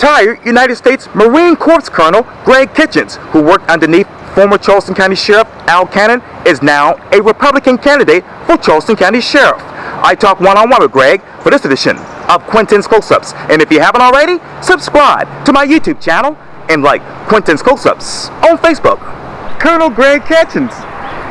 Retired United States Marine Corps Colonel Greg Kitchens, who worked underneath former Charleston County Sheriff Al Cannon, is now a Republican candidate for Charleston County Sheriff. I talk one-on-one with Greg for this edition of Quintin's Close-Ups. And if you haven't already, subscribe to my YouTube channel and like Quintin's Close-Ups on Facebook. Colonel Greg Kitchens.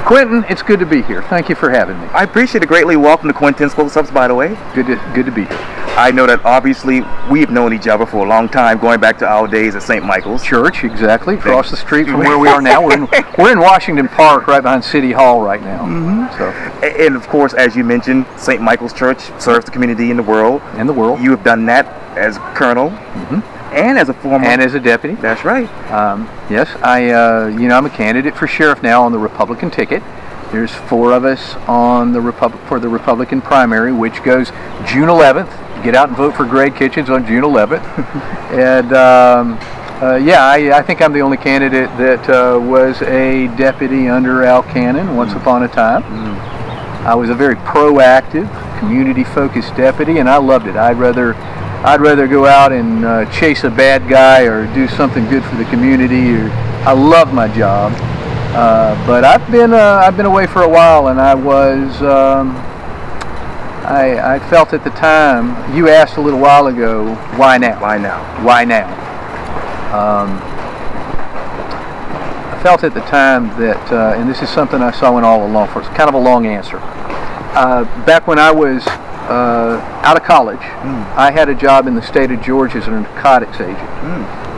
Quintin, it's good to be here. Thank you for having me. I appreciate it greatly. Welcome to Quintin's Close-Ups, by the way. Good to be here. I know that obviously we've known each other for a long time, going back to our days at St. Michael's Church. Exactly, across the street from where we are now. We're in Washington Park, right behind City Hall, right now. Mm-hmm. So, and of course, as you mentioned, St. Michael's Church serves the community in the world. You have done that as colonel. Mm-hmm. And as a former... And as a deputy. That's right. Yes, I'm a candidate for sheriff now on the Republican ticket. There's 4 of us on the for the Republican primary, which goes June 11th. Get out and vote for Greg Kitchens on June 11th. And I think I'm the only candidate that was a deputy under Al Cannon once upon a time. I was a very proactive, community-focused deputy, and I loved it. I'd rather go out and chase a bad guy or do something good for the community. I love my job, but I've been away for a while, and I felt at the time. You asked a little while ago, why now? Why now? Why now? I felt at the time that, and this is something I saw in all along. It's kind of a long answer. Back when I was out of college, I had a job in the state of Georgia as a narcotics agent,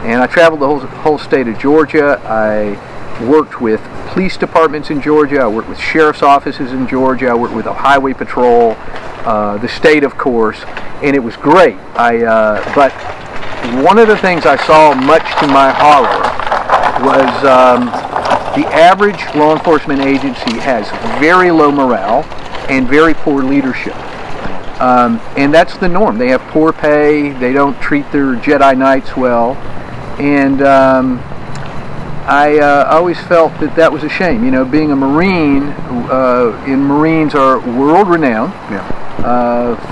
and I traveled the whole state of Georgia. I worked with police departments in Georgia. I worked with sheriff's offices in Georgia. I worked with the highway patrol, the state, of course, and it was great. But one of the things I saw, much to my horror, was the average law enforcement agency has very low morale and very poor leadership. And that's the norm. They have poor pay. They don't treat their Jedi Knights well. And I always felt that was a shame. You know, being a Marine, Marines are world-renowned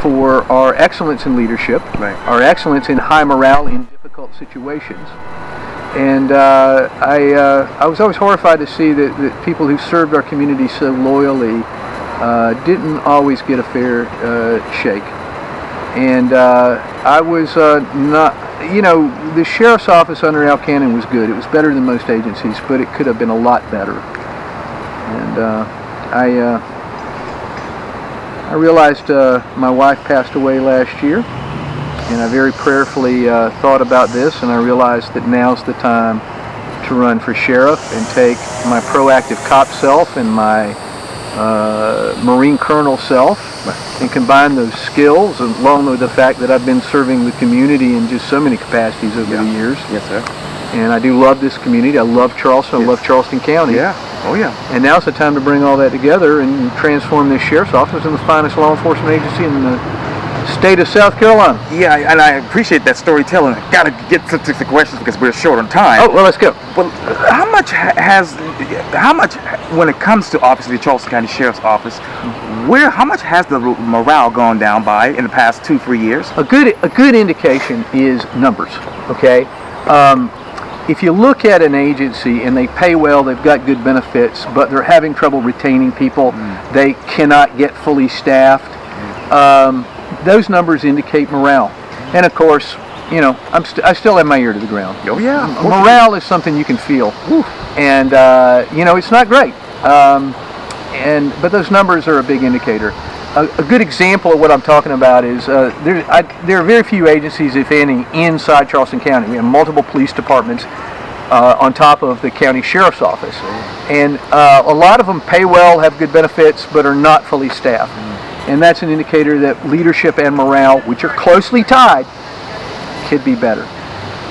for our excellence in leadership, our excellence in high morale in difficult situations. And I was always horrified to see that people who served our community so loyally didn't always get a fair shake. And I was not, the sheriff's office under Al Cannon was good. It was better than most agencies, but it could have been a lot better. And I realized my wife passed away last year, and I very prayerfully thought about this, and I realized that now's the time to run for sheriff and take my proactive cop self and my Marine Colonel self and combine those skills along with the fact that I've been serving the community in just so many capacities over the years. Yes, sir. And I do love this community. I love Charleston. I love Charleston County. Yeah. Oh, yeah. And now's the time to bring all that together and transform this sheriff's office into the finest law enforcement agency in the state of South Carolina. Yeah, and I appreciate that storytelling. I got to get to the questions because we're short on time. Oh, well, let's go. Well, how much, when it comes to obviously the Charleston County Sheriff's Office, how much has the morale gone down by in the past 2-3 years? A good indication is numbers. Okay. If you look at an agency and they pay well, they've got good benefits, but they're having trouble retaining people, they cannot get fully staffed. Those numbers indicate morale. And of course, I still have my ear to the ground. Oh yeah. Morale is something you can feel. Woo. And it's not great. But those numbers are a big indicator. A good example of what I'm talking about is there are very few agencies, if any, inside Charleston County. We have multiple police departments on top of the county sheriff's office, and a lot of them pay well, have good benefits, but are not fully staffed. And that's an indicator that leadership and morale, which are closely tied, could be better.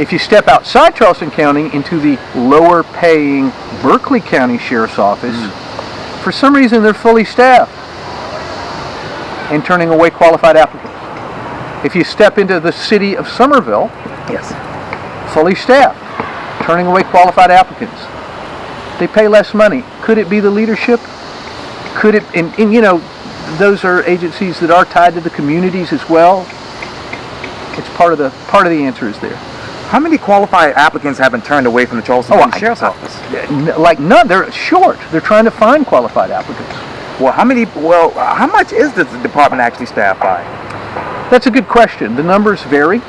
If you step outside Charleston County into the lower paying Berkeley County Sheriff's Office, for some reason they're fully staffed and turning away qualified applicants. If you step into the city of Somerville, fully staffed, turning away qualified applicants. They pay less money. Could it be the leadership? Could it, and those are agencies that are tied to the communities as well. It's part of the answer is there. How many qualified applicants have been turned away from the Charleston County Sheriff's Office? Like none. They're short. They're trying to find qualified applicants. Well, how much is the department actually staffed by? That's a good question. The numbers vary.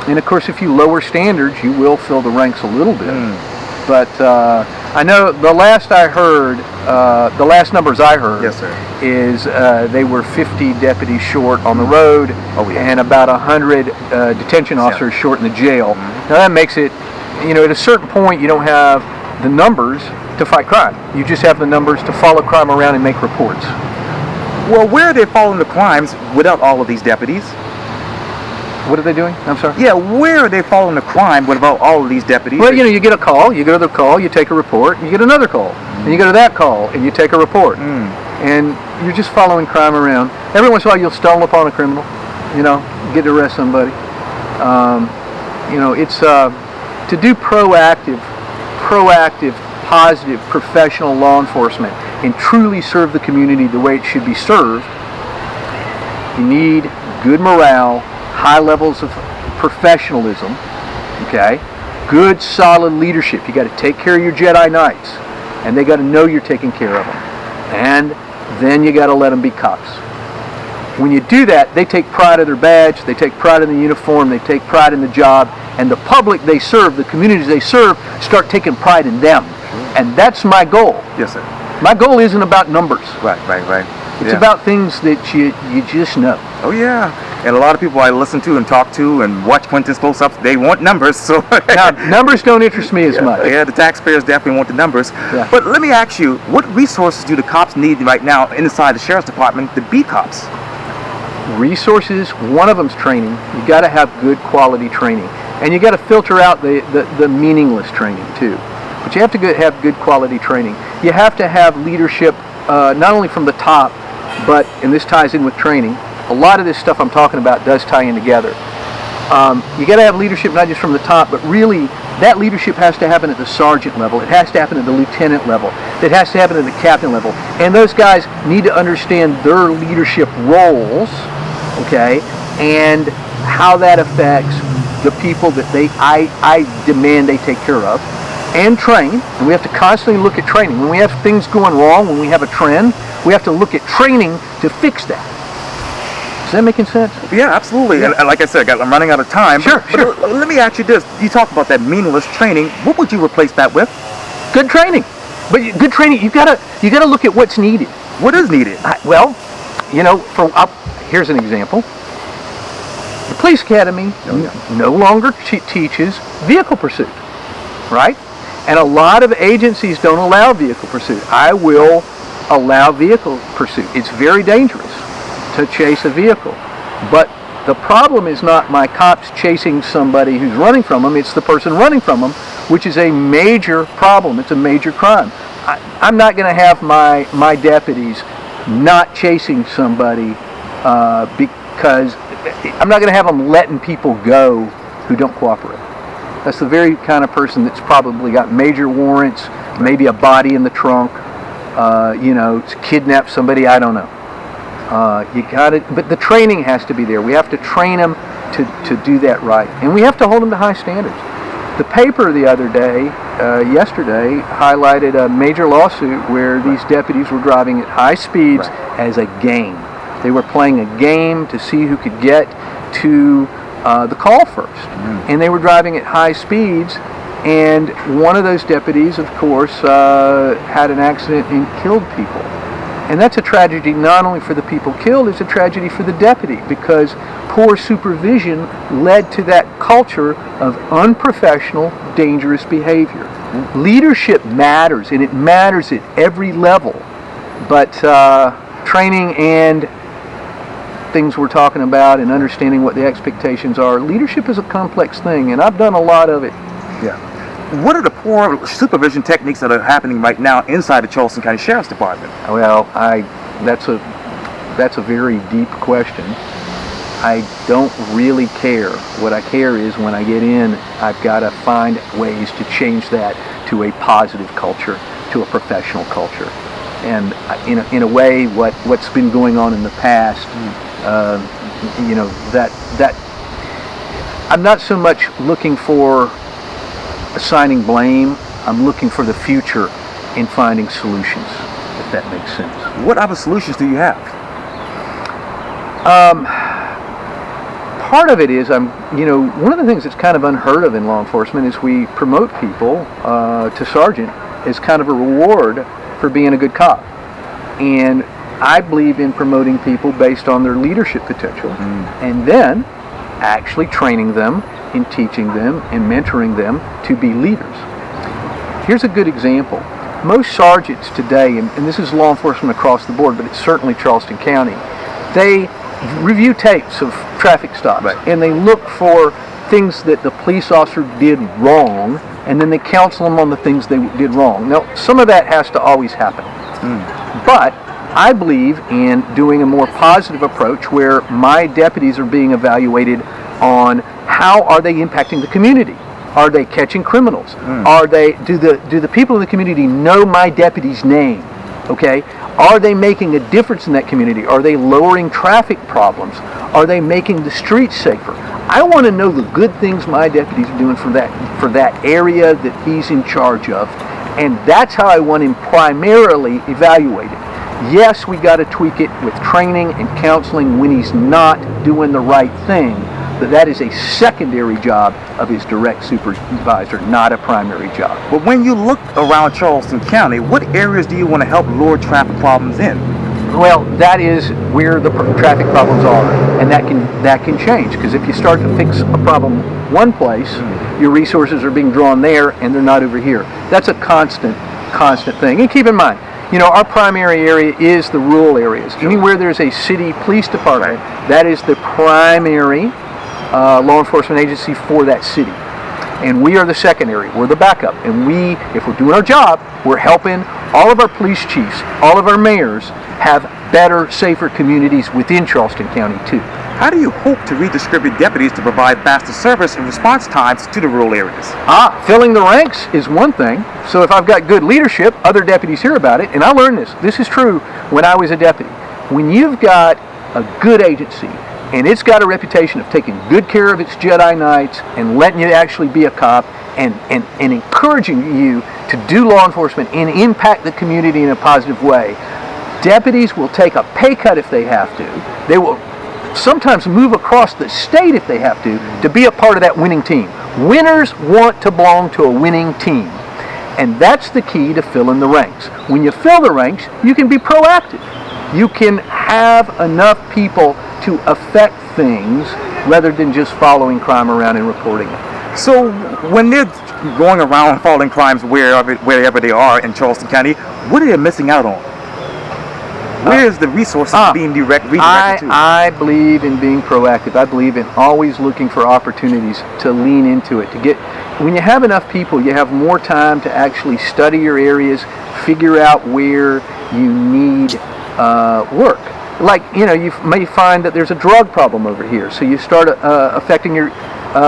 And of course, if you lower standards, you will fill the ranks a little bit. But I know the last numbers I heard, yes, sir, is they were 50 deputies short on the road, and about 100 detention officers short in the jail. Now that makes it, at a certain point, you don't have the numbers to fight crime. You just have the numbers to follow crime around and make reports. Well, where are they following the crimes without all of these deputies? What are they doing? I'm sorry? Yeah, where are they following the crime without all of these deputies? Well, you get a call, you go to the call, you take a report, you get another call, and you go to that call, and you take a report. And you're just following crime around. Every once in a while, you'll stumble upon a criminal, get to arrest somebody. It's to do proactive, positive, professional law enforcement and truly serve the community the way it should be served. You need good morale, high levels of professionalism, okay? Good, solid leadership. You got to take care of your Jedi Knights, and they got to know you're taking care of them. And then you got to let them be cops. When you do that, they take pride in their badge, they take pride in the uniform, they take pride in the job, and the public they serve, the communities they serve, start taking pride in them. And that's my goal. Yes, sir. My goal isn't about numbers. Right. It's about things that you just know. Oh, yeah. And a lot of people I listen to and talk to and watch Quintin's post-ups, they want numbers. So now, numbers don't interest me as much. Yeah, the taxpayers definitely want the numbers. Yeah. But let me ask you, what resources do the cops need right now inside the Sheriff's Department to be cops? Resources, one of them's training. You got to have good quality training. And you got to filter out the meaningless training too. But you have to have good quality training. You have to have leadership not only from the top, but, and this ties in with training, a lot of this stuff I'm talking about does tie in together. You got to have leadership not just from the top, but really that leadership has to happen at the sergeant level. It has to happen at the lieutenant level. It has to happen at the captain level. And those guys need to understand their leadership roles, okay, and how that affects the people that I demand they take care of and train. And we have to constantly look at training. When we have things going wrong, when we have a trend, we have to look at training to fix that. Is that making sense? Yeah, absolutely. Yeah. And like I said, I'm running out of time. Sure. But let me ask you this. You talk about that meaningless training. What would you replace that with? Good training. But good training, you gotta look at what's needed. What is needed? Here's an example. The police academy no longer teaches vehicle pursuit, right? And a lot of agencies don't allow vehicle pursuit. I will allow vehicle pursuit. It's very dangerous to chase a vehicle. But the problem is not my cops chasing somebody who's running from them, it's the person running from them, which is a major problem. It's a major crime. I'm not going to have my deputies not chasing somebody because I'm not going to have them letting people go who don't cooperate. That's the very kind of person that's probably got major warrants, maybe a body in the trunk, to kidnap somebody, I don't know. But the training has to be there. We have to train them to do that right. And we have to hold them to high standards. The paper the other day, yesterday, highlighted a major lawsuit where these deputies were driving at high speeds as a game. They were playing a game to see who could get to the call first. And they were driving at high speeds, and one of those deputies, of course, had an accident and killed people. And that's a tragedy not only for the people killed, it's a tragedy for the deputy, because poor supervision led to that culture of unprofessional, dangerous behavior. Leadership matters, and it matters at every level. But training and things we're talking about and understanding what the expectations are, leadership is a complex thing, and I've done a lot of it. Yeah. What are the poor supervision techniques that are happening right now inside the Charleston County Sheriff's Department? Well, that's a very deep question. I don't really care. What I care is when I get in, I've got to find ways to change that to a positive culture, to a professional culture. And in a way, what's been going on in the past, that I'm not so much looking for assigning blame. I'm looking for the future in finding solutions, if that makes sense. What other solutions do you have? Part of it is, one of the things that's kind of unheard of in law enforcement is we promote people to sergeant as kind of a reward for being a good cop. And I believe in promoting people based on their leadership potential, and then actually training them and teaching them and mentoring them to be leaders. Here's a good example. Most sergeants today, and this is law enforcement across the board, but it's certainly Charleston County, they review tapes of traffic stops, and they look for things that the police officer did wrong, and then they counsel them on the things they did wrong. Now, some of that has to always happen. But I believe in doing a more positive approach where my deputies are being evaluated on how are they impacting the community. Are they catching criminals? Do the people in the community know my deputy's name? Okay? Are they making a difference in that community? Are they lowering traffic problems? Are they making the streets safer? I want to know the good things my deputies are doing for that area that he's in charge of, and that's how I want him primarily evaluated. Yes, we got to tweak it with training and counseling when he's not doing the right thing, but that is a secondary job of his direct supervisor, not a primary job. But when you look around Charleston County, what areas do you want to help lower traffic problems in? Well, that is where the traffic problems are, and that can change, because if you start to fix a problem one place, your resources are being drawn there and they're not over here. That's a constant thing. And keep in mind, our primary area is the rural areas. Anywhere there's a city police department, that is the primary law enforcement agency for that city. And we are the secondary. We're the backup. And if we're doing our job, we're helping all of our police chiefs, all of our mayors have better, safer communities within Charleston County too. How do you hope to redistribute deputies to provide faster service and response times to the rural areas? Filling the ranks is one thing. So if I've got good leadership, other deputies hear about it. And I learned this. This is true when I was a deputy. When you've got a good agency and it's got a reputation of taking good care of its Jedi Knights and letting you actually be a cop and encouraging you to do law enforcement and impact the community in a positive way, deputies will take a pay cut if they have to. They will sometimes move across the state if they have to be a part of that winning team. Winners want to belong to a winning team. And that's the key to filling the ranks. When you fill the ranks, you can be proactive. You can have enough people to affect things rather than just following crime around and reporting it. So when they're going around following crimes wherever they are in Charleston County, what are they missing out on? Where is the resources being redirected to? I believe in being proactive. I believe in always looking for opportunities to lean into it. When you have enough people, you have more time to actually study your areas, figure out where you need work. Like, you may find that there's a drug problem over here, so you start affecting your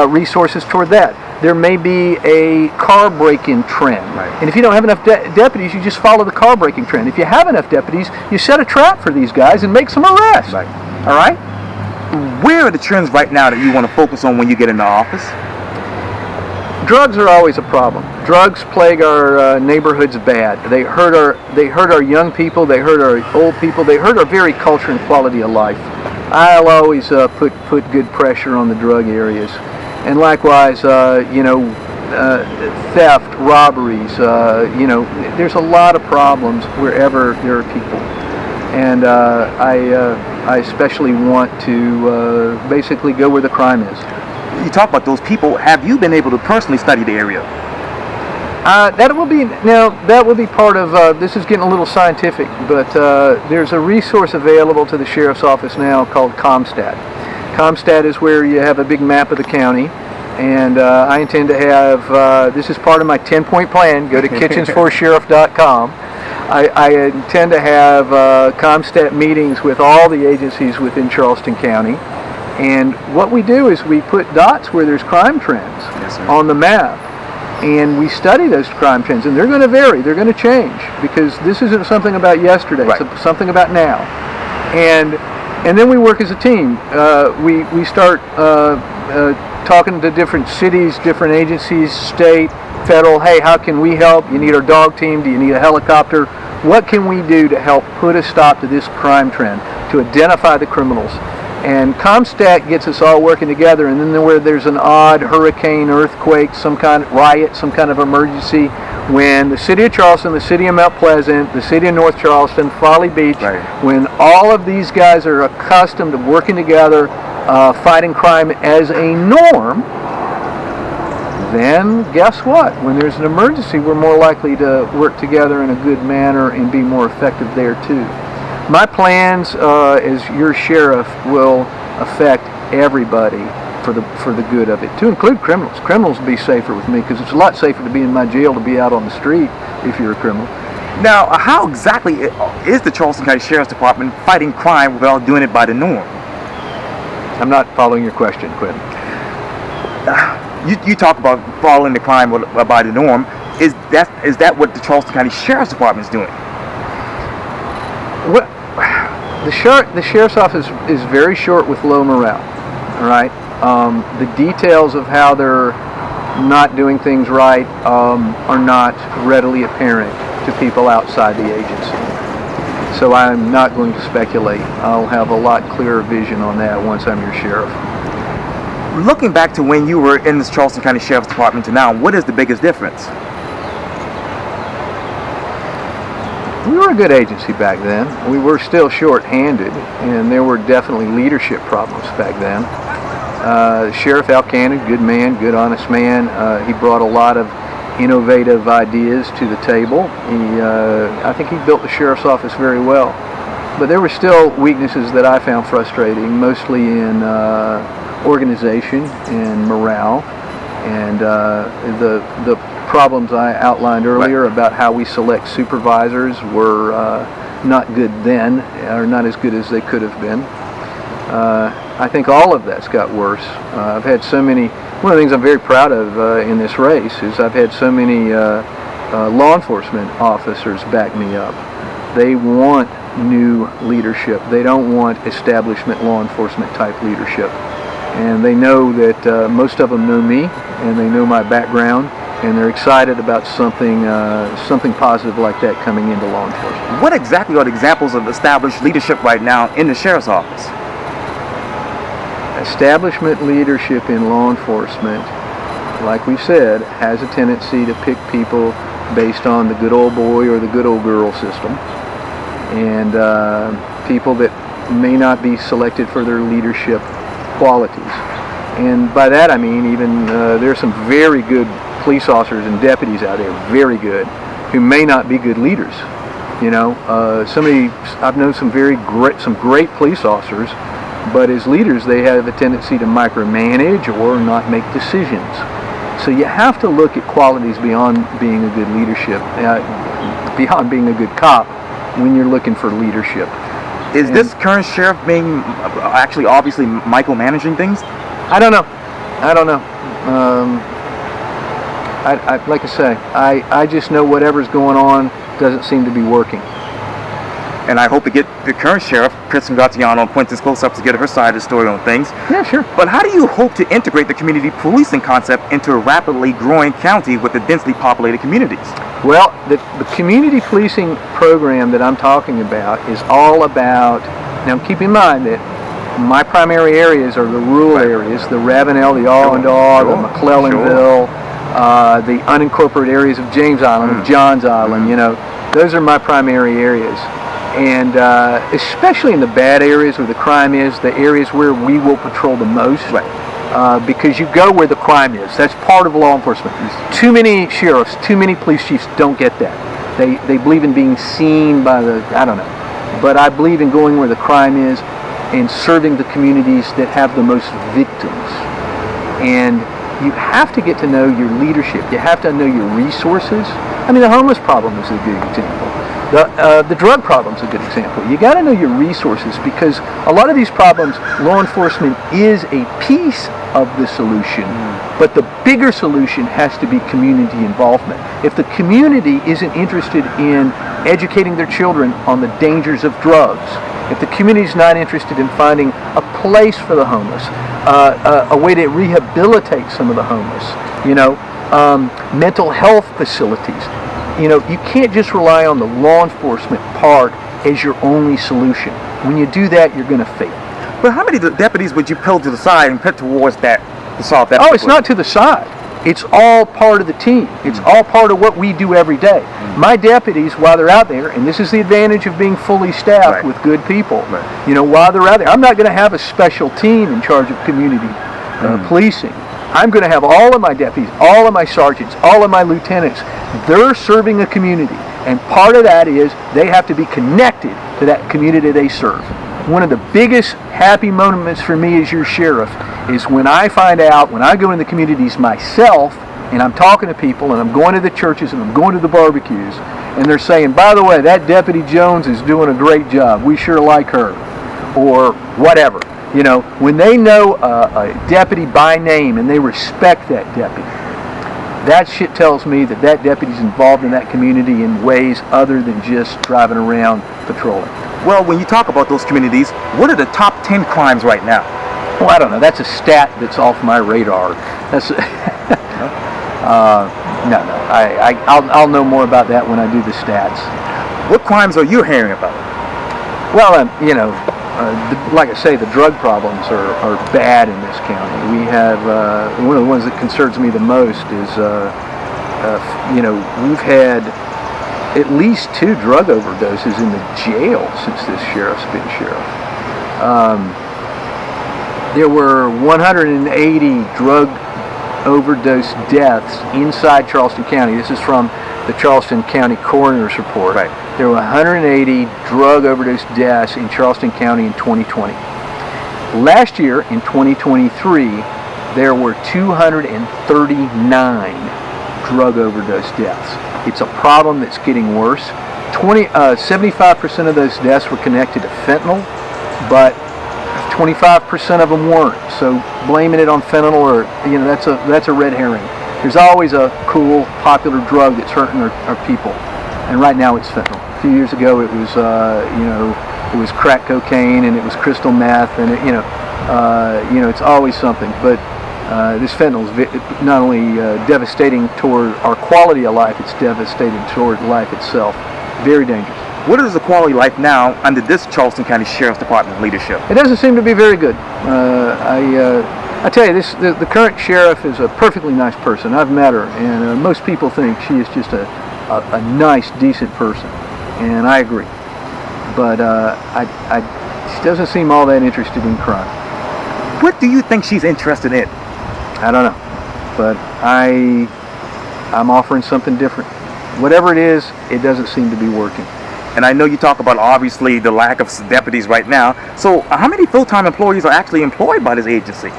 resources toward that. There may be a car break-in trend. And if you don't have enough deputies, you just follow the car breaking trend. If you have enough deputies, you set a trap for these guys and make some arrests. All right? Where are the trends right now that you want to focus on when you get into office? Drugs are always a problem. Drugs plague our neighborhoods bad. They hurt our young people. They hurt our old people. They hurt our very culture and quality of life. I'll always put good pressure on the drug areas. And likewise, theft, robberies, there's a lot of problems wherever there are people. And I especially want to basically go where the crime is. You talk about those people. Have you been able to personally study the area? That will be part of, this is getting a little scientific, but there's a resource available to the Sheriff's Office now called ComStat. ComStat is where you have a big map of the county, and I intend to have, this is part of my 10-point plan, go to kitchensforsheriff.com. I intend to have ComStat meetings with all the agencies within Charleston County, and what we do is we put dots where there's crime trends on the map, and we study those crime trends, and they're going to vary, they're going to change, because this isn't something about yesterday, it's something about now. And then we work as a team. We start talking to different cities, different agencies, state, federal, hey, how can we help? You need our dog team? Do you need a helicopter? What can we do to help put a stop to this crime trend, to identify the criminals? And ComStat gets us all working together, and then where there's an odd hurricane, earthquake, some kind of riot, some kind of emergency, when the city of Charleston, the city of Mount Pleasant, the city of North Charleston, Folly Beach, right, when all of these guys are accustomed to working together, fighting crime as a norm, then guess what? When there's an emergency, we're more likely to work together in a good manner and be more effective there too. My plans as your sheriff will affect everybody for the good of it, to include criminals. Criminals will be safer with me because it's a lot safer to be in my jail to be out on the street if you're a criminal. Now, how exactly is the Charleston County Sheriff's Department fighting crime without doing it by the norm? I'm not following your question, Quintin. You talk about following the crime by the norm. Is that what the Charleston County Sheriff's Department is doing? What the sheriff's office is very short with low morale. All right. The details of how they're not doing things right are not readily apparent to people outside the agency. So I'm not going to speculate. I'll have a lot clearer vision on that once I'm your sheriff. Looking back to when you were in this Charleston County Sheriff's Department to now, what is the biggest difference? We were a good agency back then. We were still short-handed, and there were definitely leadership problems back then. Sheriff Al Cannon, good man, good honest man. He brought a lot of innovative ideas to the table. I think he built the sheriff's office very well. But there were still weaknesses that I found frustrating, mostly in organization and morale, and the problems I outlined earlier, right, about how we select supervisors were not good then, or not as good as they could have been. I think all of that's got worse. I've had so many, one of the things I'm very proud of in this race is I've had so many law enforcement officers back me up. They want new leadership. They don't want establishment law enforcement type leadership. And they know that most of them know me, and they know my background, and they're excited about something positive like that coming into law enforcement. What exactly are the examples of established leadership right now in the sheriff's office? Establishment leadership in law enforcement, like we said, has a tendency to pick people based on the good old boy or the good old girl system, and people that may not be selected for their leadership qualities. And by that I mean even there's some very good police officers and deputies out there, very good, who may not be good leaders. You know, I've known some great police officers, but as leaders they have a tendency to micromanage or not make decisions. So you have to look at qualities beyond being a good leadership, beyond being a good cop, when you're looking for leadership. Is this current sheriff being actually obviously micromanaging things? I don't know. Like I say, I just know whatever's going on doesn't seem to be working. And I hope to get the current sheriff, Kristen Gratiano, and Quintin's close-ups to get her side of the story on things. Yeah, sure. But how do you hope to integrate the community policing concept into a rapidly growing county with the densely populated communities? Well, the community policing program that I'm talking about is all about, now keep in mind that my primary areas are the rural areas, the Ravenel, the Allendale, the McClellanville, the unincorporated areas of James Island, of Johns Island, you know, those are my primary areas. And especially in the bad areas where the crime is, the areas where we will patrol the most. Right. Because you go where the crime is. That's part of law enforcement. Too many sheriffs, too many police chiefs don't get that. They believe in being seen by the, I don't know. But I believe in going where the crime is and serving the communities that have the most victims. And you have to get to know your leadership. You have to know your resources. I mean, the homeless problem is a good example. The drug problem is a good example. You got to know your resources, because a lot of these problems, law enforcement is a piece of the solution, but the bigger solution has to be community involvement. If the community isn't interested in educating their children on the dangers of drugs, if the community is not interested in finding a place for the homeless, a way to rehabilitate some of the homeless, you know, mental health facilities. You know, you can't just rely on the law enforcement part as your only solution. When you do that, you're going to fail. But how many deputies would you pull to the side and put towards that to solve that? Oh, it's not to the side. It's all part of the team. It's all part of what we do every day. My deputies, while they're out there, and this is the advantage of being fully staffed with good people, you know, while they're out there, I'm not going to have a special team in charge of community policing. I'm going to have all of my deputies, all of my sergeants, all of my lieutenants. They're serving a community, and part of that is they have to be connected to that community they serve. One of the biggest happy moments for me as your sheriff is when I find out, when I go in the communities myself, and I'm talking to people, and I'm going to the churches, and I'm going to the barbecues, and they're saying, by the way, that Deputy Jones is doing a great job. We sure like her, or whatever. You know, when they know a deputy by name and they respect that deputy, that shit tells me that that deputy's involved in that community in ways other than just driving around patrolling. Well, when you talk about those communities, what are the top 10 crimes right now? Well, I don't know. That's a stat that's off my radar. That's no. I'll know more about that when I do the stats. What crimes are you hearing about? Well, you know, like I say, the drug problems are bad in this county. We have one of the ones that concerns me the most is, you know, we've had at least 2 drug overdoses in the jail since this sheriff's been sheriff. There were 180 drug overdose deaths inside Charleston County. This is from the Charleston County Coroner's Report. Right. There were 180 drug overdose deaths in Charleston County in 2020. Last year, in 2023, there were 239 drug overdose deaths. It's a problem that's getting worse. 75% of those deaths were connected to fentanyl, but 25% of them weren't. So blaming it on fentanyl, or you know, that's a red herring. There's always a cool, popular drug that's hurting our people, and right now it's fentanyl. A few years ago, it was you know, it was crack cocaine, and it was crystal meth, and it, you know, it's always something. But this fentanyl is not only devastating toward our quality of life, it's devastating toward life itself. Very dangerous. What is the quality of life now under this Charleston County Sheriff's Department leadership? It doesn't seem to be very good. I tell you, the current sheriff is a perfectly nice person. I've met her, and most people think she is just a nice, decent person, and I agree. But she doesn't seem all that interested in crime. What do you think she's interested in? I don't know, but I'm offering something different. Whatever it is, it doesn't seem to be working. And I know you talk about, obviously, the lack of deputies right now. So how many full-time employees are actually employed by this agency?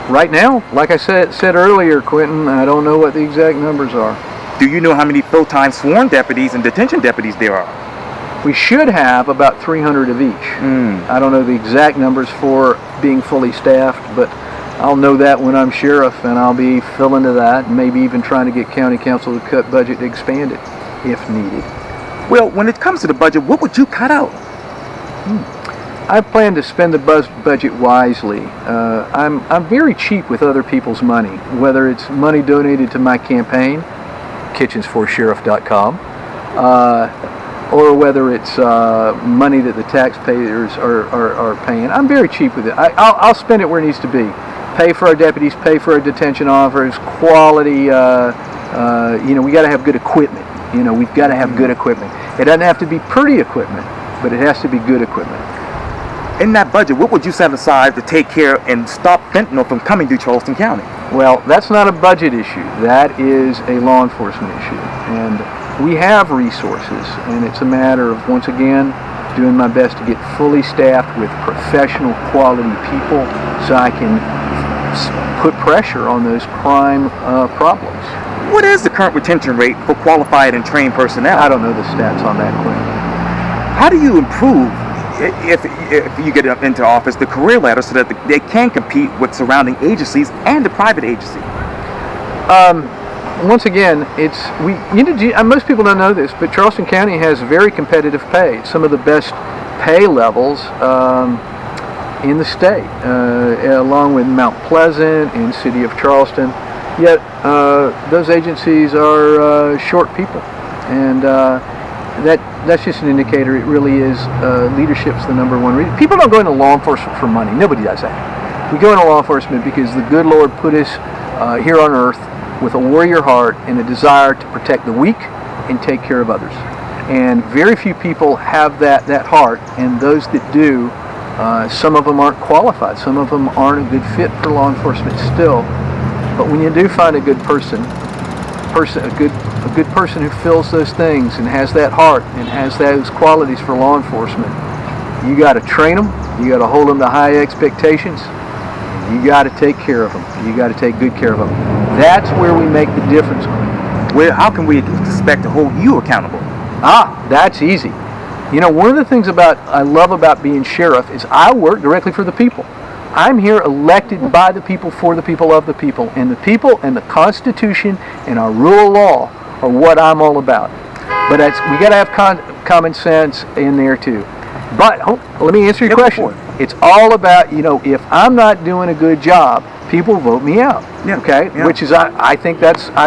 Right now, like I said earlier, Quintin, I don't know what the exact numbers are. Do you know how many full-time sworn deputies and detention deputies there are? We should have about 300 of each. I don't know the exact numbers for being fully staffed, but I'll know that when I'm sheriff, and I'll be filling to that, and maybe even trying to get county council to cut budget to expand it, if needed. Well, when it comes to the budget, what would you cut out? I plan to spend the budget wisely. I'm very cheap with other people's money, whether it's money donated to my campaign, kitchensforsheriff.com, or whether it's money that the taxpayers are paying. I'm very cheap with it. I'll spend it where it needs to be. Pay for our deputies, pay for our detention offers, quality, you know, we got to have good equipment. You know, we've got to have good equipment. It doesn't have to be pretty equipment, but it has to be good equipment. In that budget, what would you set aside to take care and stop fentanyl from coming to Charleston County? Well, that's not a budget issue. That is a law enforcement issue. And we have resources, and it's a matter of, once again, doing my best to get fully staffed with professional quality people so I can put pressure on those crime problems. What is the current retention rate for qualified and trained personnel? I don't know the stats on that, Quintin. How do you improve, if you get up into office, the career ladder so that they can compete with surrounding agencies and the private agency? Once again, most people don't know this, but Charleston County has very competitive pay. Some of the best pay levels in the state, along with Mount Pleasant and City of Charleston. Yet those agencies are short people, and that's just an indicator. It really is leadership's the number one reason. People don't go into law enforcement for money. Nobody does that. We go into law enforcement because the good Lord put us here on earth with a warrior heart and a desire to protect the weak and take care of others. And very few people have that heart, and those that do, some of them aren't qualified. Some of them aren't a good fit for law enforcement still. But when you do find a good person, a good person who fills those things and has that heart and has those qualities for law enforcement, you got to train them. You got to hold them to high expectations. You got to take care of them. You got to take good care of them. That's where we make the difference. Well, how can we expect to hold you accountable? That's easy. You know, one of the things I love about being sheriff is I work directly for the people. I'm here elected by the people, for the people, of the people. And the people and the Constitution and our rule of law are what I'm all about. But we got to have common sense in there too. But let me answer your question. It's all about, if I'm not doing a good job, people vote me out. Yeah. Okay? Yeah. Which is, I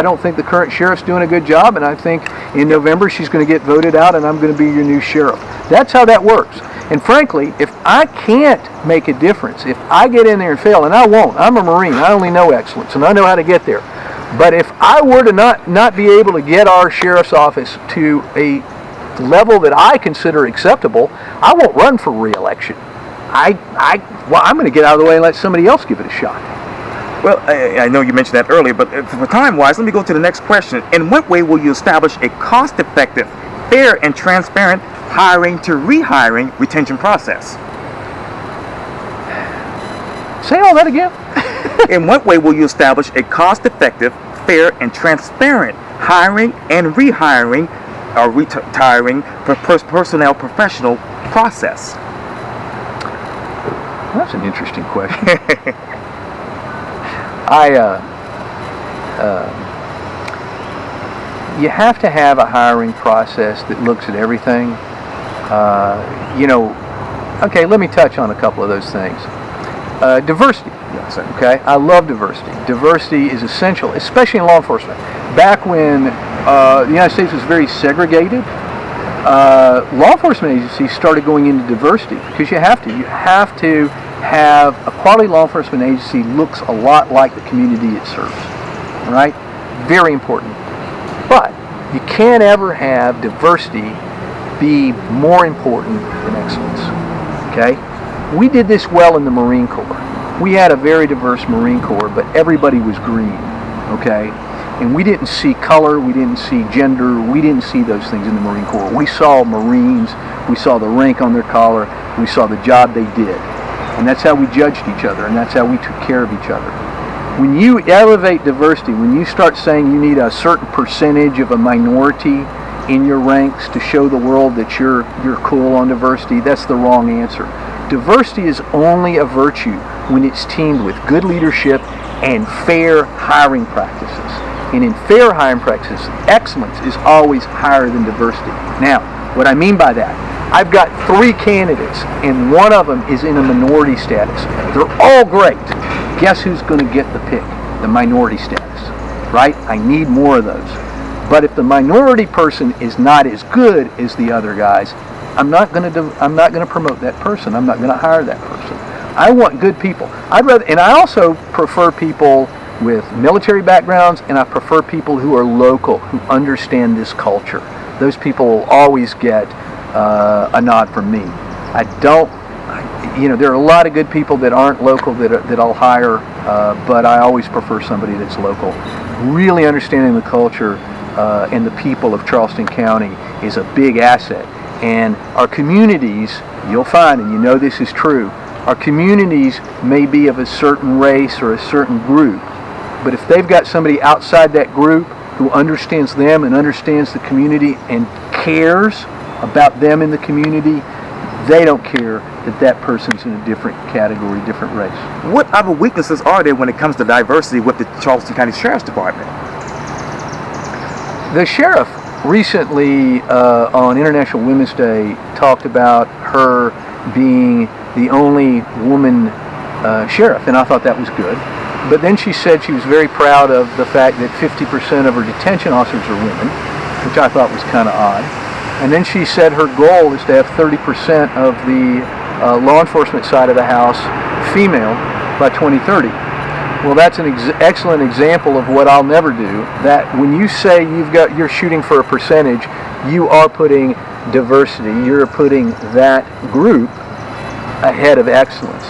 don't think the current sheriff's doing a good job, and I think in November she's going to get voted out and I'm going to be your new sheriff. That's how that works. And frankly, if I can't make a difference, if I get in there and fail, and I won't, I'm a Marine, I only know excellence, and I know how to get there. But if I were to not be able to get our sheriff's office to a level that I consider acceptable, I won't run for re-election. I'm going to get out of the way and let somebody else give it a shot. Well, I know you mentioned that earlier, but for time-wise, let me go to the next question. In what way will you establish a cost-effective, fair, and transparent hiring to rehiring retention process? Say all that again. In what way will you establish a cost-effective, fair, and transparent hiring and rehiring or retiring for personnel professional process? That's an interesting question. You have to have a hiring process that looks at everything. Okay, let me touch on a couple of those things. Diversity. Yes, sir. Okay, I love diversity. Diversity is essential, especially in law enforcement. Back when the United States was very segregated, law enforcement agencies started going into diversity because you have to. You have to have a quality law enforcement agency looks a lot like the community it serves. Right? Very important. But you can't ever have diversity be more important than excellence. Okay? We did this well in the Marine Corps. We had a very diverse Marine Corps, but everybody was green. Okay? And we didn't see color, we didn't see gender, we didn't see those things in the Marine Corps. We saw Marines, we saw the rank on their collar, we saw the job they did. And that's how we judged each other, and that's how we took care of each other. When you elevate diversity, when you start saying you need a certain percentage of a minority in your ranks to show the world that you're cool on diversity, that's the wrong answer. Diversity is only a virtue when it's teamed with good leadership and fair hiring practices. And in fair hiring practices, excellence is always higher than diversity. Now, what I mean by that, I've got 3 candidates, and one of them is in a minority status. They're all great. Guess who's going to get the pick? The minority status, right? I need more of those. But if the minority person is not as good as the other guys, I'm not going to promote that person. I'm not going to hire that person. I want good people. And I also prefer people with military backgrounds, and I prefer people who are local, who understand this culture. Those people will always get a nod from me. There are a lot of good people that aren't local that I'll hire, but I always prefer somebody that's local. Really understanding the culture and the people of Charleston County is a big asset. And our communities, you'll find, and you know this is true, our communities may be of a certain race or a certain group, but if they've got somebody outside that group who understands them and understands the community and cares about them in the community, they don't care that person's in a different category, different race. What other weaknesses are there when it comes to diversity with the Charleston County Sheriff's Department? The sheriff recently on International Women's Day talked about her being the only woman sheriff, and I thought that was good. But then she said she was very proud of the fact that 50% of her detention officers are women, which I thought was kind of odd. And then she said her goal is to have 30% of the law enforcement side of the house female by 2030. Well, that's an excellent example of what I'll never do. That when you say you're shooting for a percentage, you are putting diversity. You're putting that group ahead of excellence.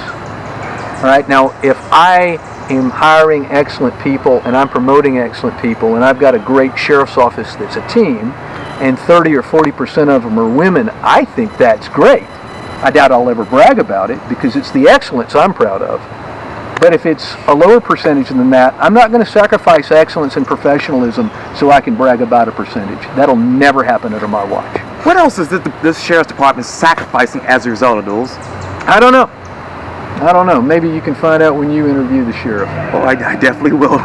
All right. Now, if I am hiring excellent people and I'm promoting excellent people, and I've got a great sheriff's office that's a team, and 30 or 40% of them are women, I think that's great. I doubt I'll ever brag about it because it's the excellence I'm proud of. But if it's a lower percentage than that, I'm not going to sacrifice excellence and professionalism so I can brag about a percentage. That'll never happen under my watch. What else is this sheriff's department sacrificing as a result of those? I don't know. Maybe you can find out when you interview the sheriff. Oh, I definitely will.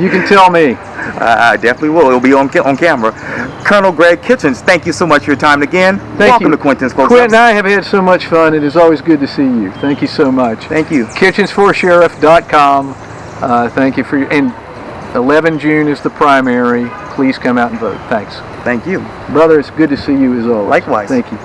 You can tell me. I definitely will. It'll be on camera. Colonel Greg Kitchens, thank you so much for your time again. Welcome to Quintin's Close-Ups. Quintin and I have had so much fun. It is always good to see you. Thank you so much. Thank you. Kitchens4sheriff.com. Thank you for your... And 11 June is the primary. Please come out and vote. Thanks. Thank you. Brother, it's good to see you as always. Likewise. Thank you.